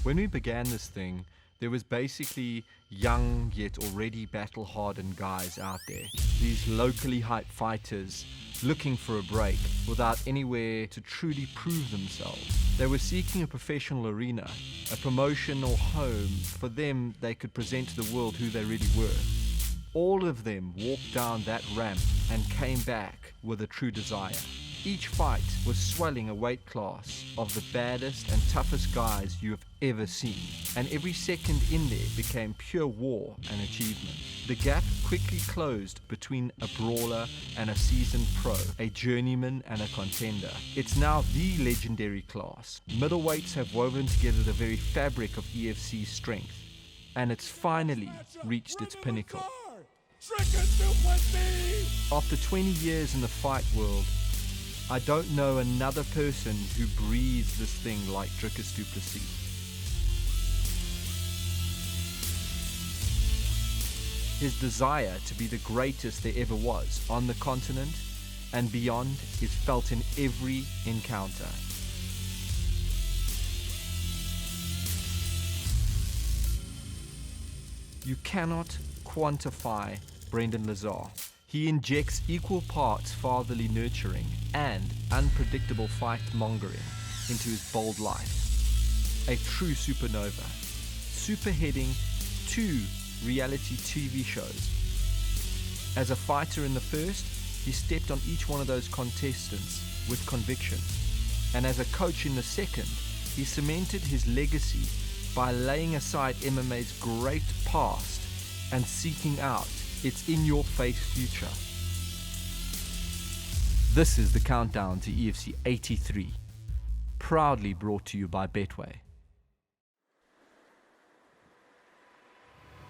When we began this thing, there was basically young yet already battle-hardened guys out there. These locally hyped fighters looking for a break without anywhere to truly prove themselves. They were seeking a professional arena, a promotion or home for them they could present to the world who they really were. All of them walked down that ramp and came back with a true desire. Each fight was swelling a weight class of the baddest and toughest guys you have ever seen, and every second in there became pure war and achievement. The gap quickly closed between a brawler and a seasoned pro, a journeyman and a contender. It's now the legendary class. Middleweights have woven together the very fabric of EFC strength, and it's finally reached its pinnacle. Dricus du Plessis! After 20 years in the fight world, I don't know another person who breathes this thing like Dricus du Plessis. His desire to be the greatest there ever was on the continent and beyond is felt in every encounter. You cannot quantify Brendan Lesar. He injects equal parts fatherly nurturing and unpredictable fight-mongering into his bold life. A true supernova, superheading 2 reality TV shows. As a fighter in the first, he stepped on each one of those contestants with conviction. And as a coach in the second, he cemented his legacy by laying aside MMA's great past and seeking out its in-your-face future. This is the countdown to EFC 83, proudly brought to you by Betway.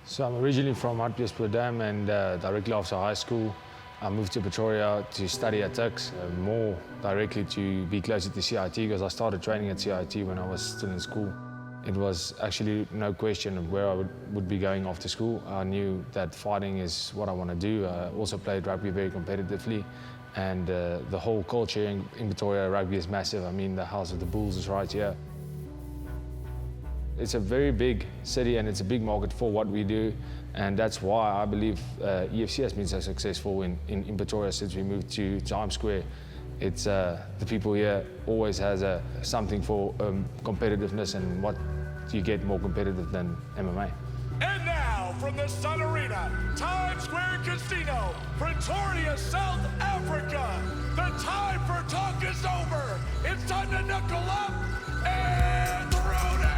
So I'm originally from Hartbeespoort and directly after high school, I moved to Pretoria to study at Tuks, more directly to be closer to CIT because I started training at CIT when I was still in school. It was actually no question of where I would be going after school. I knew that fighting is what I want to do. I also played rugby very competitively, and the whole culture in Pretoria, rugby is massive. I mean, the House of the Bulls is right here. It's a very big city and it's a big market for what we do, and that's why I believe EFC has been so successful in Pretoria since we moved to Times Square. It's the people here always has something for competitiveness, and what do you get more competitive than MMA? And now, from the Sun Arena, Times Square Casino, Pretoria, South Africa, the time for talk is over. It's time to knuckle up and throw down.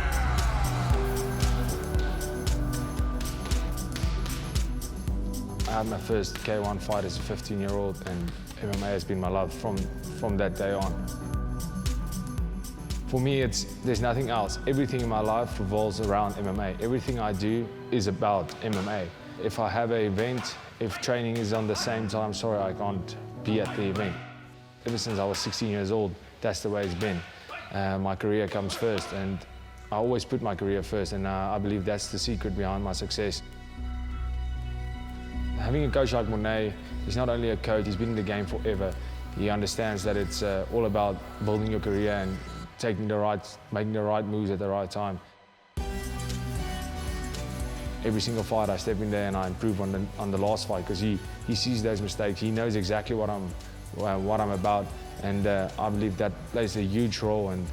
I had my first K1 fight as a 15-year-old, and MMA has been my love from that day on. For me, there's nothing else. Everything in my life revolves around MMA. Everything I do is about MMA. If I have an event, if training is on the same time, sorry, I can't be at the event. Ever since I was 16 years old, that's the way it's been. My career comes first, and I always put my career first, and I believe that's the secret behind my success. Having a coach like Monet, he's not only a coach, he's been in the game forever. He understands that it's all about building your career and making the right moves at the right time. Every single fight I step in there and I improve on the last fight because he sees those mistakes. He knows exactly what I'm about, and I believe that plays a huge role. And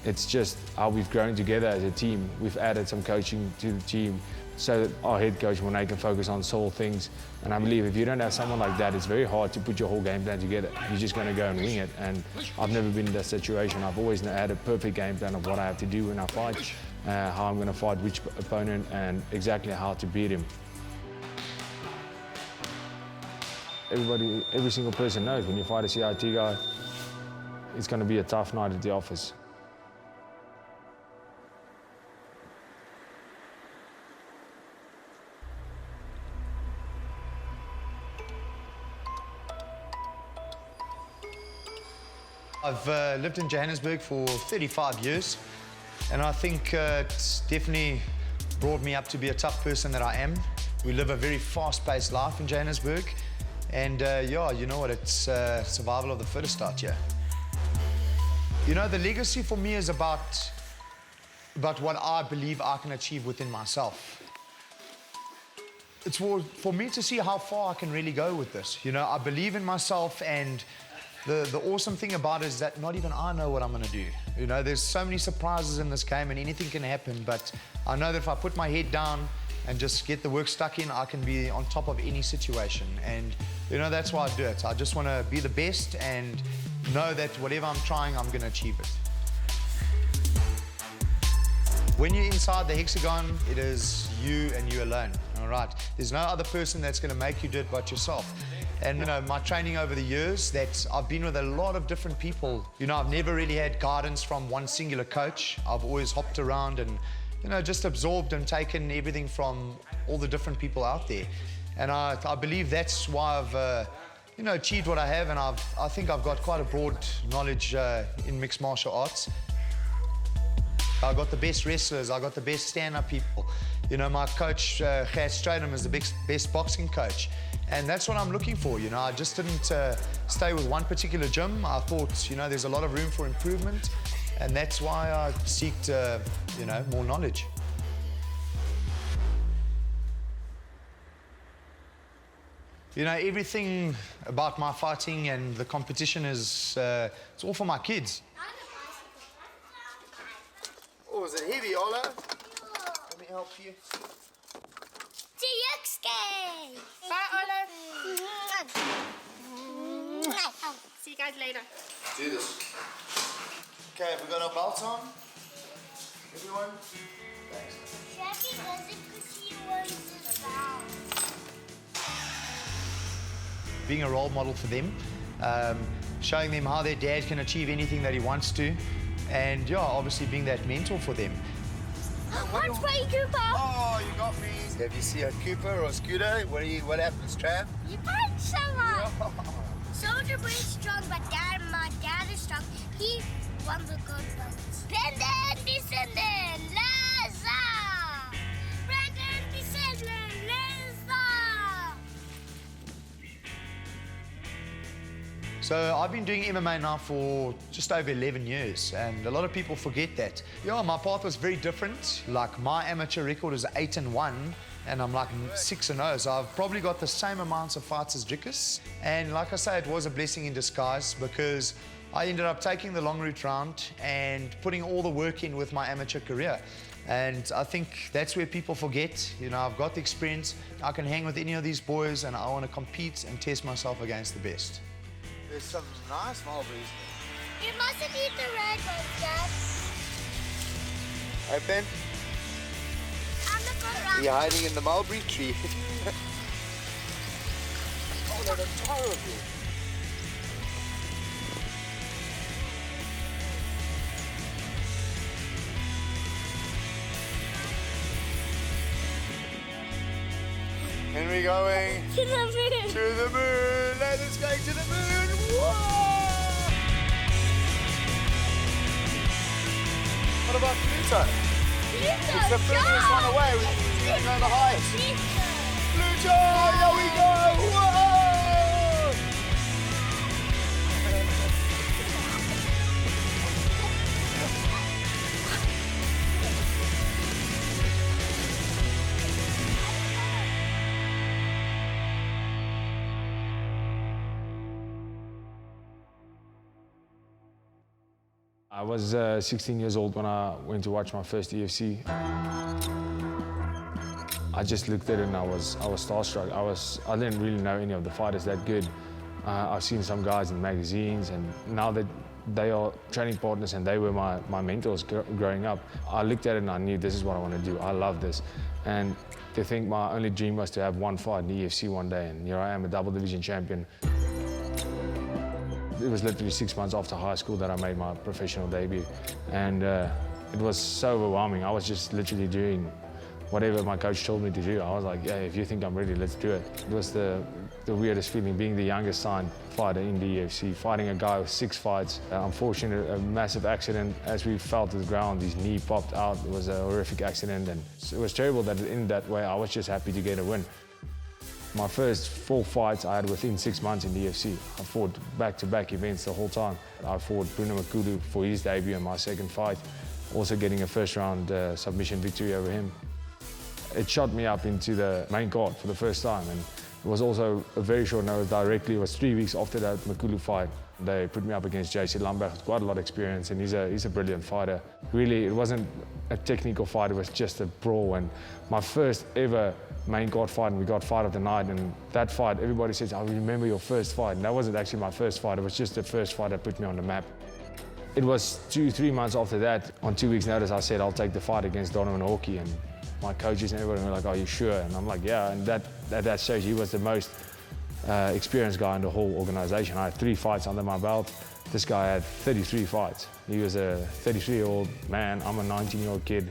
it's just how we've grown together as a team. We've added some coaching to the team so that our head coach Monet can focus on small things. And I believe if you don't have someone like that, it's very hard to put your whole game plan together. You're just going to go and wing it. And I've never been in that situation. I've always had a perfect game plan of what I have to do when I fight, how I'm going to fight which opponent, and exactly how to beat him. Every single person knows when you fight a CIT guy, it's going to be a tough night at the office. I've lived in Johannesburg for 35 years, and I think it's definitely brought me up to be a tough person that I am. We live a very fast-paced life in Johannesburg, and yeah, you know what, it's survival of the fittest out here. You know, the legacy for me is about but what I believe I can achieve within myself. It's for me to see how far I can really go with this. You know, I believe in myself, and the awesome thing about it is that not even I know what I'm going to do. You know, there's so many surprises in this game and anything can happen, but I know that if I put my head down and just get the work stuck in, I can be on top of any situation. And, you know, that's why I do it. I just want to be the best and know that whatever I'm trying, I'm going to achieve it. When you're inside the hexagon, it is you and you alone, all right? There's no other person that's going to make you do it but yourself. And, you know, my training over the years, that I've been with a lot of different people. You know, I've never really had guidance from one singular coach. I've always hopped around and, you know, just absorbed and taken everything from all the different people out there. And I believe that's why I've, you know, achieved what I have, and I think I've got quite a broad knowledge in mixed martial arts. I got the best wrestlers, I got the best stand-up people. You know, my coach, Gert Strydom, is the best boxing coach. And that's what I'm looking for, you know. I just didn't stay with one particular gym. I thought, you know, there's a lot of room for improvement. And that's why I seeked, you know, more knowledge. You know, everything about my fighting and the competition is, it's all for my kids. Oh, is it heavy, Ola? Let me help you. Bye, Ola. See you guys later. Do this. Okay, have we got our belts on? Everyone? Thanks. Jackie does it because he wants his belt. Being a role model for them, showing them how their dad can achieve anything that he wants to, and yeah, obviously being that mentor for them. Watch my Cooper. Oh, you got me. Have you seen a Cooper or a Scooter? What happens, Trav? You punch someone. Soldier Boy is strong, but my dad is strong. He won the gold belt. Brandon Descendant, Lesar. Brandon Descendant, Lesar. So I've been doing MMA now for just over 11 years, and a lot of people forget that. Yeah, my path was very different. Like, my amateur record is 8-1, and I'm like 6-0, so I've probably got the same amounts of fights as Dricus. And like I say, it was a blessing in disguise, because I ended up taking the long route round and putting all the work in with my amateur career. And I think that's where people forget. You know, I've got the experience, I can hang with any of these boys, and I want to compete and test myself against the best. There's some nice mulberries. You mustn't eat the red ones, Dad. Open. I'm not going You're hiding in the mulberry tree. Oh, they're adorable. And we're going to the moon. to the moon. Let's go to the moon. Whoa! What about Pluto? It's the furthest one away. We're going to go the highest. Pluto, here we go. Whoa! I was 16 years old when I went to watch my first EFC. I just looked at it and I was starstruck. I didn't really know any of the fighters that good. I've seen some guys in magazines, and now that they are training partners and they were my mentors growing up, I looked at it and I knew this is what I want to do. I love this. And to think my only dream was to have one fight in the EFC one day, and here I am, a double division champion. It was literally 6 months after high school that I made my professional debut, and it was so overwhelming. I was just literally doing whatever my coach told me to do. I was like, yeah, if you think I'm ready, let's do it. It was the weirdest feeling, being the youngest signed fighter in the UFC, fighting a guy with 6 fights. Unfortunately, a massive accident. As we fell to the ground, his knee popped out. It was a horrific accident, and it was terrible that it ended that way. I was just happy to get a win. My first 4 fights I had within 6 months in the EFC. I fought back-to-back events the whole time. I fought Bruno Makudu for his debut in my second fight. also getting a first-round submission victory over him. It shot me up into the main card for the first time, and it was also a very short notice. Directly, it was 3 weeks after that Makulu fight. They put me up against JC Lambert with quite a lot of experience, and he's a brilliant fighter. Really, it wasn't a technical fight, it was just a brawl. And my first ever main card fight, and we got fight of the night. And that fight, everybody says, I remember your first fight. And that wasn't actually my first fight, it was just the first fight that put me on the map. It was 2-3 months after that, on 2 weeks' notice, I said, I'll take the fight against Donovan Hawkey. And my coaches and everybody were like, are you sure? And I'm like, yeah. And at that stage, he was the most experienced guy in the whole organization. I had 3 fights under my belt. This guy had 33 fights. He was a 33-year-old man. I'm a 19-year-old kid.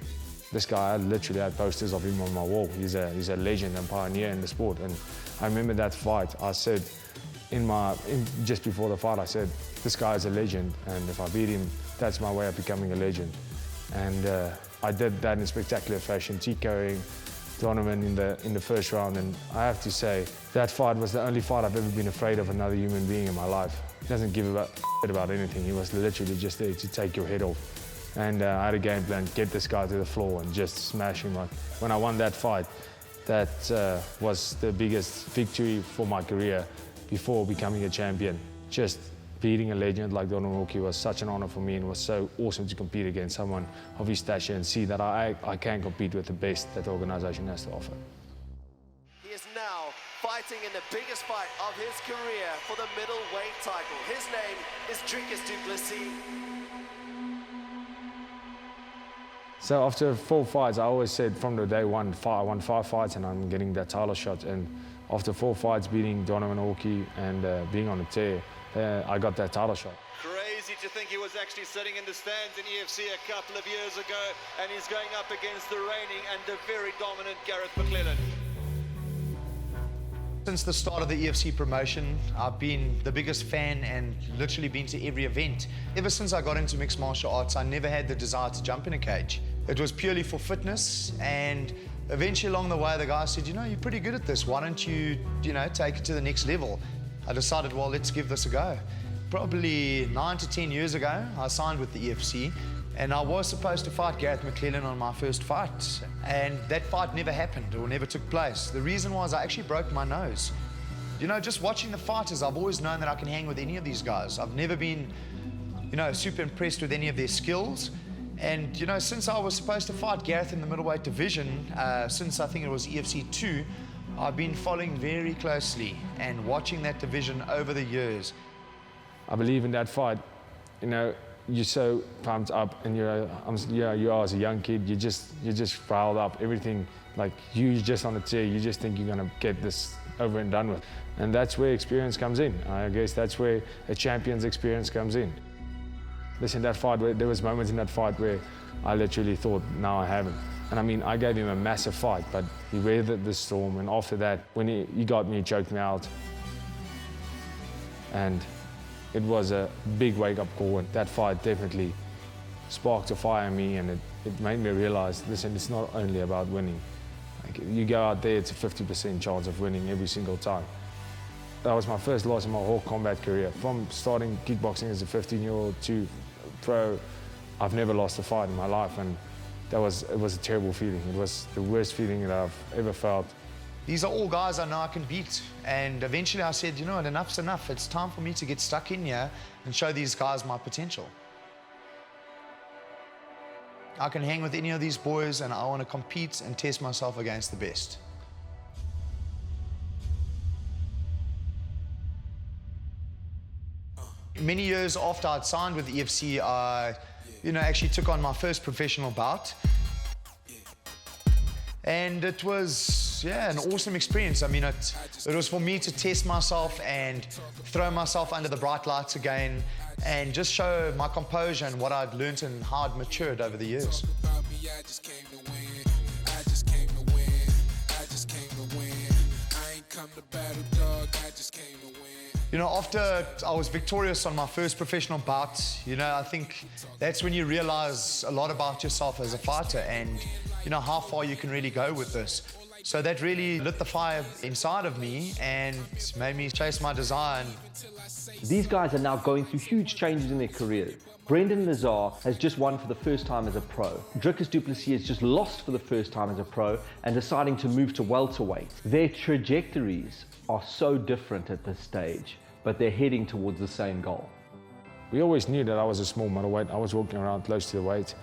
This guy, I literally had posters of him on my wall. He's a legend and pioneer in the sport. And I remember that fight. I said, just before the fight, I said, this guy is a legend, and if I beat him, that's my way of becoming a legend. And I did that in spectacular fashion, TKOing Donovan in the first round. And I have to say, that fight was the only fight I've ever been afraid of another human being in my life. He doesn't give a shit about anything. He was literally just there to take your head off. And I had a game plan, get this guy to the floor and just smash him. Like, when I won that fight, that was the biggest victory for my career before becoming a champion. Just beating a legend like Donovan Hawkey was such an honor for me, and it was so awesome to compete against someone of his stature and see that I can compete with the best that the organization has to offer. He is now fighting in the biggest fight of his career for the middleweight title. His name is Dricus du Plessis. So after 4 fights, I always said from the day one, I won 5 fights and I'm getting that title shot. And after 4 fights, beating Donovan Hawkey and being on a tear, I got that title shot. Crazy to think he was actually sitting in the stands in EFC a couple of years ago, and he's going up against the reigning and the very dominant Gareth McClellan. Since the start of the EFC promotion, I've been the biggest fan and literally been to every event. Ever since I got into mixed martial arts, I never had the desire to jump in a cage. It was purely for fitness, and eventually along the way, the guy said, you're pretty good at this. Why don't you, take it to the next level? I decided, well, let's give this a go. Probably 9 to 10 years ago, I signed with the EFC, and I was supposed to fight Gareth McClellan on my first fight. And that fight never happened or never took place. The reason was I actually broke my nose. Just watching the fighters, I've always known that I can hang with any of these guys. I've never been, super impressed with any of their skills. And, since I was supposed to fight Gareth in the middleweight division, since I think it was EFC 2, I've been following very closely and watching that division over the years. I believe in that fight. You're so pumped up, and you are as a young kid. You're just riled up. Everything, like, you're just on the tear. You just think you're gonna get this over and done with, and that's where experience comes in. I guess that's where a champion's experience comes in. Listen, that fight, there was moments in that fight where I literally thought, no, I haven't. And I mean, I gave him a massive fight, but he weathered the storm. And after that, when he got me, he choked me out. And it was a big wake-up call. And that fight definitely sparked a fire in me, and it made me realize, listen, it's not only about winning. Like, you go out there, it's a 50% chance of winning every single time. That was my first loss in my whole combat career. From starting kickboxing as a 15-year-old to pro, I've never lost a fight in my life. And it was a terrible feeling. It was the worst feeling that I've ever felt. These are all guys I know I can beat. And eventually I said, enough's enough. It's time for me to get stuck in here and show these guys my potential. I can hang with any of these boys, and I want to compete and test myself against the best. Many years after I'd signed with the EFC, I actually took on my first professional bout. And it was, an awesome experience. I mean, it was for me to test myself and throw myself under the bright lights again and just show my composure and what I'd learned and how I'd matured over the years. After I was victorious on my first professional bout, I think that's when you realize a lot about yourself as a fighter and, how far you can really go with this. So that really lit the fire inside of me and made me chase my desire. These guys are now going through huge changes in their careers. Brendan Lesar has just won for the first time as a pro. Dricus du Plessis has just lost for the first time as a pro and deciding to move to welterweight. Their trajectories are so different at this stage, but they're heading towards the same goal. We always knew that I was a small middleweight. I was walking around close to the weight.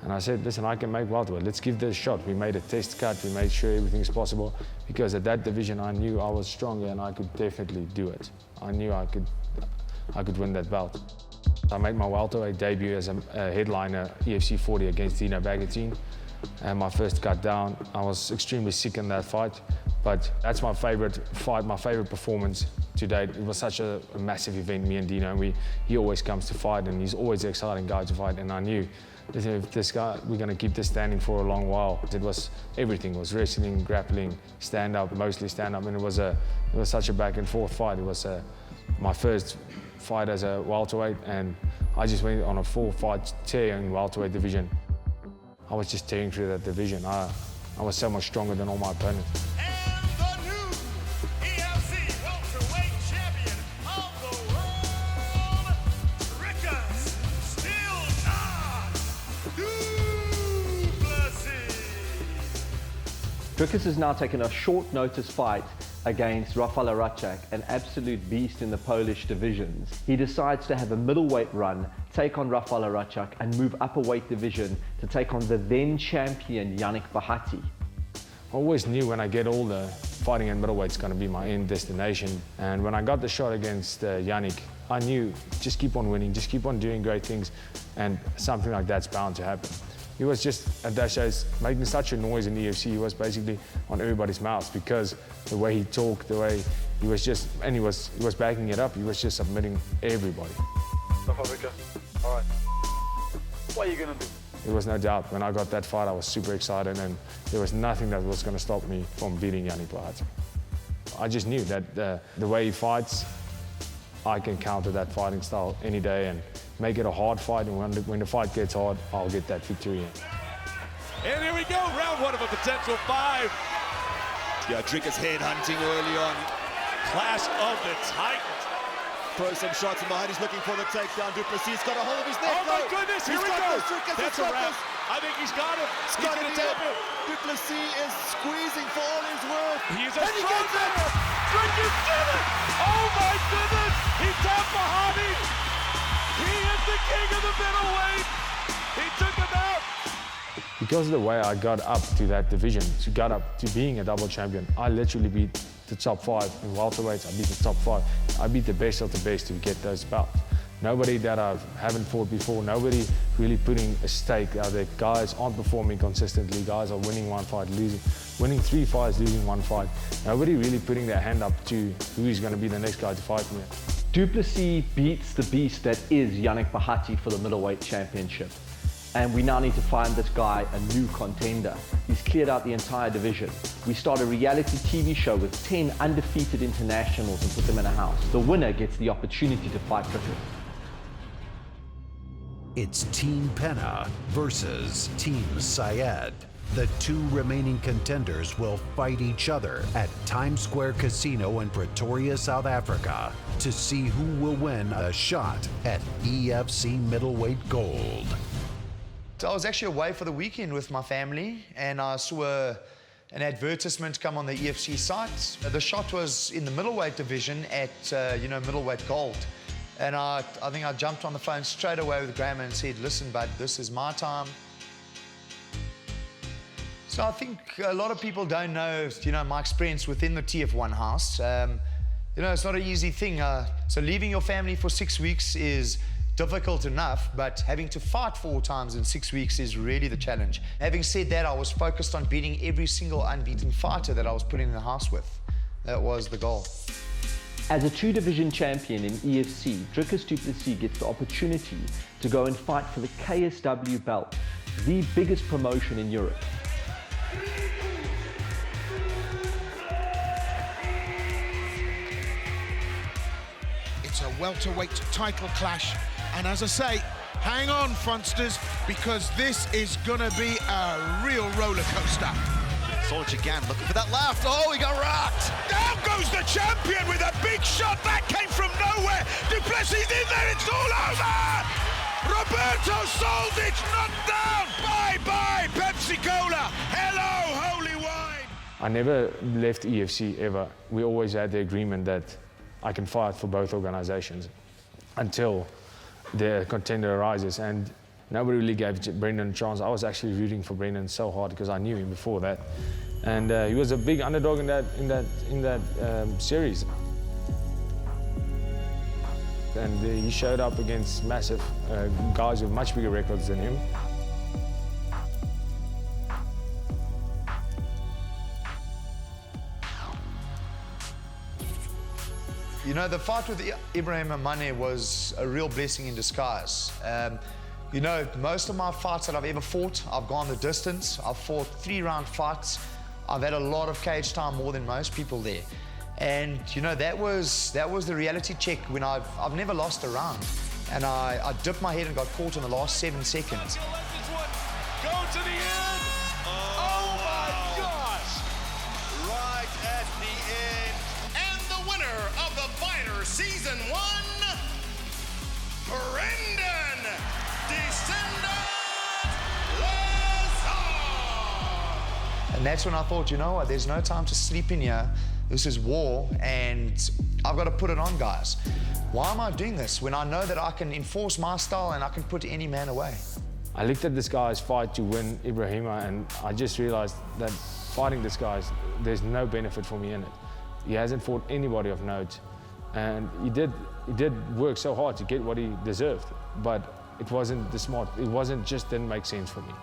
And I said, listen, I can make welterweight. Let's give this a shot. We made a test cut. We made sure everything's possible. Because at that division, I knew I was stronger and I could definitely do it. I knew I could win that belt. I made my welterweight debut as a headliner EFC 40 against Dino Bagatine. And my first cut down, I was extremely sick in that fight. But that's my favorite fight, my favorite performance to date. It was such a massive event, me and Dino. And he always comes to fight and he's always the exciting guy to fight. And I knew that if this guy, we're going to keep this standing for a long while. It was everything. It was wrestling, grappling, stand-up, mostly stand-up. And it was such a back and forth fight. It was my first fight as a welterweight, and I just went on a full fight tear in welterweight division. I was just tearing through that division. I was so much stronger than all my opponents. And the new EFC welterweight champion of the world, Dricus du Plessis. Dricus has now taken a short notice fight against Rafał Arachak, an absolute beast in the Polish divisions. He decides to have a middleweight run, take on Rafał Arachak, and move up a weight division to take on the then champion Yannick Bahati. I always knew when I get older, fighting at middleweight is going to be my end destination. And when I got the shot against Yannick, I knew just keep on winning, just keep on doing great things, and something like that's bound to happen. He was just, at that show, making such a noise in the EFC. He was basically on everybody's mouths because the way he talked, the way he was just, and he was backing it up. He was just submitting everybody. South Africa, all right. What are you going to do? There was no doubt. When I got that fight, I was super excited, and there was nothing that was going to stop me from beating Yannick Bahati. I just knew that the way he fights, I can counter that fighting style any day and make it a hard fight, and when the fight gets hard, I'll get that victory. And here we go, round one of a potential 5. Yeah, Dricus head hunting early on. Clash of the Titans. Throws some shots in behind. He's looking for the takedown. Du Plessis got a hold of his neck. Oh my goodness, here we go. That's a wrap. This. I think he's got him. He's going to tap him. Du Plessis is squeezing for all his worth. He's a strong man. Dricus did it. Oh my goodness. He tapped Bahati. He is the king of the middleweight. He took him out. Because of the way I got up to that division, got up to being a double champion, I literally beat the top 5 in welterweights. I beat the top 5. I beat the best of the best to get those belts. Nobody that I haven't fought before, nobody really putting a stake out there. Guys aren't performing consistently. Guys are winning one fight, winning 3 fights, losing 1 fight. Nobody really putting their hand up to who is going to be the next guy to fight me. Du Plessis beats the beast that is Yannick Bahati for the middleweight championship. And we now need to find this guy a new contender. He's cleared out the entire division. We start a reality TV show with 10 undefeated internationals and put them in a house. The winner gets the opportunity to fight Dricus. It's Team Penna versus Team Syed. The 2 remaining contenders will fight each other at Times Square Casino in Pretoria, South Africa, to see who will win a shot at EFC middleweight gold. I was actually away for the weekend with my family, and I saw an advertisement come on the EFC site. The shot was in the middleweight division at middleweight gold. And I think I jumped on the phone straight away with Graham and said, listen, bud, this is my time. So I think a lot of people don't know, my experience within the TF1 house. It's not an easy thing. So leaving your family for 6 weeks is difficult enough, but having to fight 4 times in 6 weeks is really the challenge. Having said that, I was focused on beating every single unbeaten fighter that I was put in the house with. That was the goal. As a 2-division champion in EFC, Dricus du Plessis gets the opportunity to go and fight for the KSW belt, the biggest promotion in Europe. It's a welterweight title clash, and as I say, hang on, frontsters, because this is gonna be a real roller coaster. Solic again, looking for that left. Oh, he got rocked. Down goes the champion with a big shot. That came from nowhere. Du Plessis in there. It's all over. Roberto Soldic knocked down. Bye-bye, Pepsi Cola. Hello, holy wine. I never left EFC ever. We always had the agreement that I can fight for both organizations until the contender arises. And nobody really gave Brendan a chance. I was actually rooting for Brendan so hard because I knew him before that. And he was a big underdog in that series. And he showed up against massive guys with much bigger records than him. You know, the fight with Ibrahim Amane was a real blessing in disguise. You know, most of my fights that I've ever fought, I've gone the distance. I've fought 3-round fights. I've had a lot of cage time, more than most people there. And you know, that was the reality check when I've never lost a round. And I dipped my head and got caught in the last 7 seconds. Go to the end. Oh my gosh. Right at the end. And the winner of the Fighter Season 1, Brendan Descendant Lesar. And that's when I thought, you know what, there's no time to sleep in here. This is war, and I've got to put it on, guys. Why am I doing this when I know that I can enforce my style and I can put any man away? I looked at this guy's fight to win Ibrahima, and I just realized that fighting this guy, there's no benefit for me in it. He hasn't fought anybody of note, and he did work so hard to get what he deserved, but it wasn't didn't make sense for me.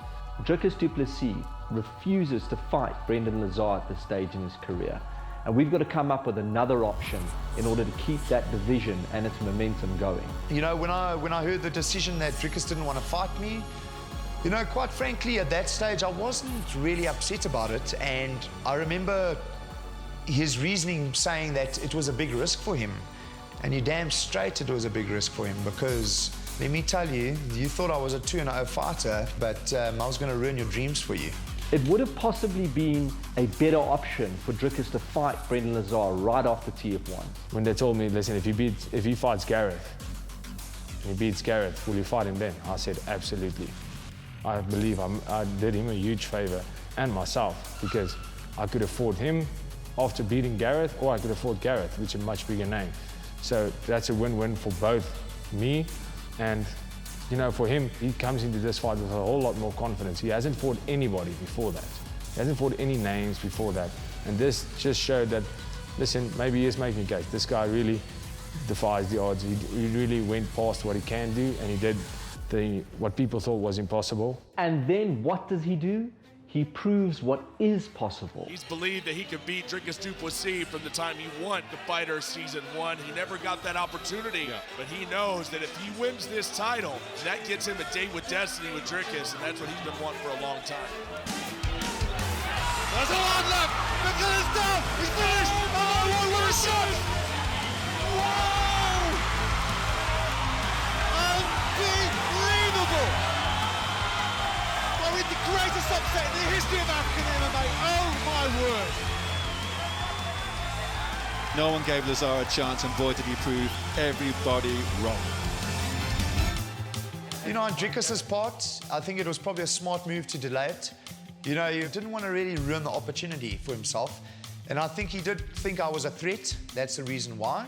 Dricus du Plessis refuses to fight Brendan Lesar at this stage in his career. And we've got to come up with another option in order to keep that division and its momentum going. You know, when I heard the decision that Dricus didn't want to fight me, you know, quite frankly, at that stage, I wasn't really upset about it. And I remember his reasoning saying that it was a big risk for him. And you're damn straight it was a big risk for him, because let me tell you, you thought I was a 2-0 fighter, but I was going to ruin your dreams for you. It would have possibly been a better option for Dricus to fight Brendan Lesar right after TF1. When they told me, listen, if he fights Gareth, and he beats Gareth, will you fight him then? I said, absolutely. I believe I did him a huge favor, and myself, because I could have fought him after beating Gareth, or I could have fought Gareth, which is a much bigger name. So that's a win-win for both me and, you know, for him, he comes into this fight with a whole lot more confidence. He hasn't fought anybody before that. He hasn't fought any names before that. And this just showed that, listen, maybe he is making a case. This guy really defies the odds. He really went past what he can do, and he did what people thought was impossible. And then what does he do? He proves what is possible. He's believed that he could beat Dricus du Plessis from the time he won the Fighter Season 1. He never got that opportunity, but he knows that if he wins this title, that gets him a date with destiny with Dricus, and that's what he's been wanting for a long time. There's a lot left. McGillis down. He's finished. Oh, what a shot. Wow. Unbelievable. With the greatest upset in the history of African MMA. Oh my word. No one gave Lesar a chance, and boy did he prove everybody wrong. You know, on Dricus's part, I think it was probably a smart move to delay it. You know, he didn't want to really ruin the opportunity for himself. And I think he did think I was a threat. That's the reason why.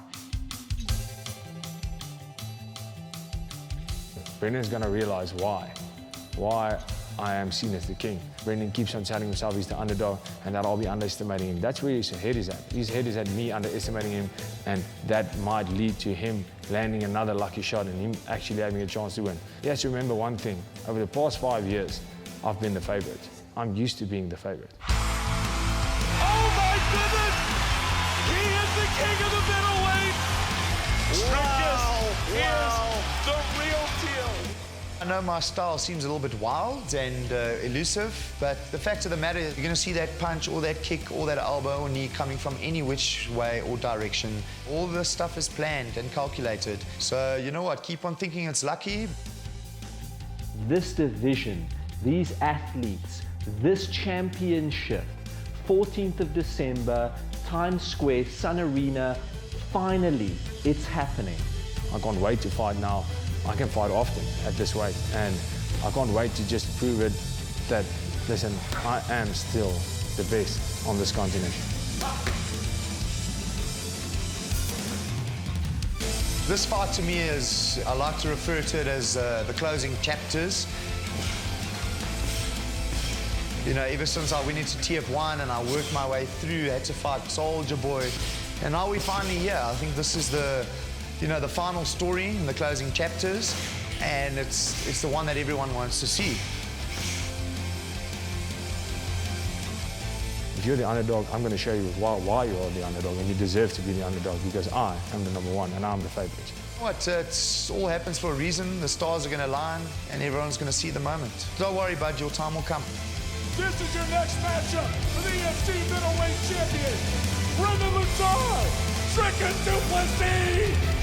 Brendan's going to realize why I am seen as the king. Brendan keeps on telling himself he's the underdog and that I'll be underestimating him. That's where his head is at. His head is at me underestimating him, and that might lead to him landing another lucky shot and him actually having a chance to win. He has to remember one thing. Over the past 5 years, I've been the favorite. I'm used to being the favorite. Oh my goodness! He is the king of the middleweight! Dricus is the real deal! I know my style seems a little bit wild and elusive, but the fact of the matter is you're going to see that punch or that kick or that elbow or knee coming from any which way or direction. All this stuff is planned and calculated. So, you know what? Keep on thinking it's lucky. This division, these athletes, this championship 14th of December, Times Square, Sun Arena. Finally, it's happening. I can't wait to fight now. I can fight often at this weight, and I can't wait to just prove it that, listen, I am still the best on this continent. This fight to me is, I like to refer to it as the closing chapters. You know, ever since I went into TF1 and I worked my way through, had to fight Soldier Boy, and now we're finally here. I think this is the, you know, the final story in the closing chapters, and it's the one that everyone wants to see. If you're the underdog, I'm going to show you why you are the underdog, and you deserve to be the underdog, because I am the number one and I'm the favorite. What? It all happens for a reason. The stars are going to align and everyone's going to see the moment. Don't worry, bud, your time will come. This is your next matchup for the EFC middleweight champion, Lesar, Dricus du Plessis.